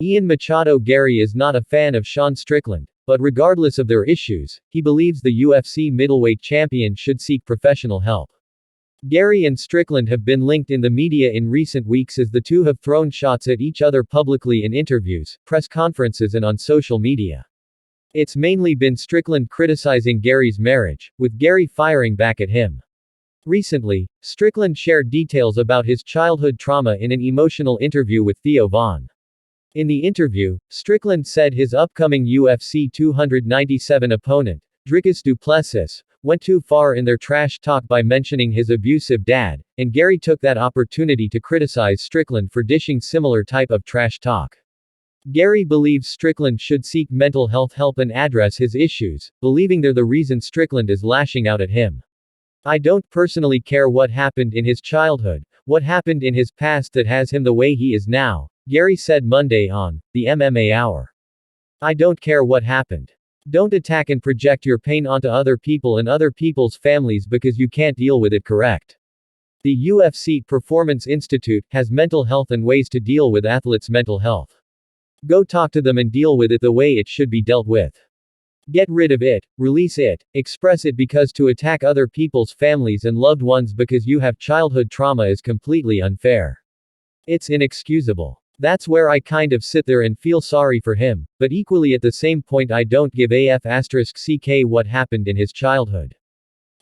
Ian Machado Garry is not a fan of Sean Strickland, but regardless of their issues, he believes the UFC middleweight champion should seek professional help. Garry and Strickland have been linked in the media in recent weeks as the two have thrown shots at each other publicly in interviews, press conferences and on social media. It's mainly been Strickland criticizing Garry's marriage, with Garry firing back at him. Recently, Strickland shared details about his childhood trauma in an emotional interview with Theo. In the interview, Strickland said his upcoming UFC 297 opponent, Dricus Du Plessis, went too far in their trash talk by mentioning his abusive dad, and Garry took that opportunity to criticize Strickland for dishing similar type of trash talk. Garry believes Strickland should seek mental health help and address his issues, believing they're the reason Strickland is lashing out at him. "I don't personally care what happened in his childhood, what happened in his past that has him the way he is now," Garry said Monday on the MMA Hour. "I don't care what happened. Don't attack and project your pain onto other people and other people's families because you can't deal with it, correct? The UFC Performance Institute has mental health and ways to deal with athletes' mental health. Go talk to them and deal with it the way it should be dealt with. Get rid of it, release it, express it, because to attack other people's families and loved ones because you have childhood trauma is completely unfair. It's inexcusable. That's where I kind of sit there and feel sorry for him, but equally at the same point I don't give a what happened in his childhood.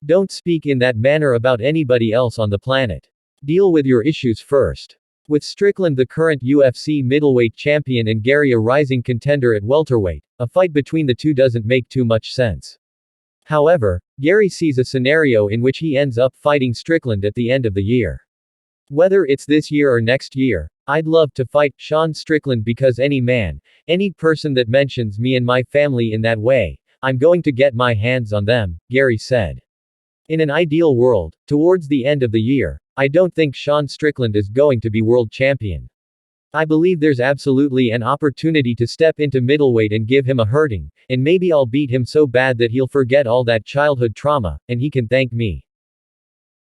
Don't speak in that manner about anybody else on the planet. Deal with your issues first." With Strickland the current UFC middleweight champion and Garry a rising contender at welterweight, a fight between the two doesn't make too much sense. However, Garry sees a scenario in which he ends up fighting Strickland at the end of the year. "Whether it's this year or next year, I'd love to fight Sean Strickland because any man, any person that mentions me and my family in that way, I'm going to get my hands on them," Garry said. "In an ideal world, towards the end of the year, I don't think Sean Strickland is going to be world champion. I believe there's absolutely an opportunity to step into middleweight and give him a hurting, and maybe I'll beat him so bad that he'll forget all that childhood trauma, and he can thank me.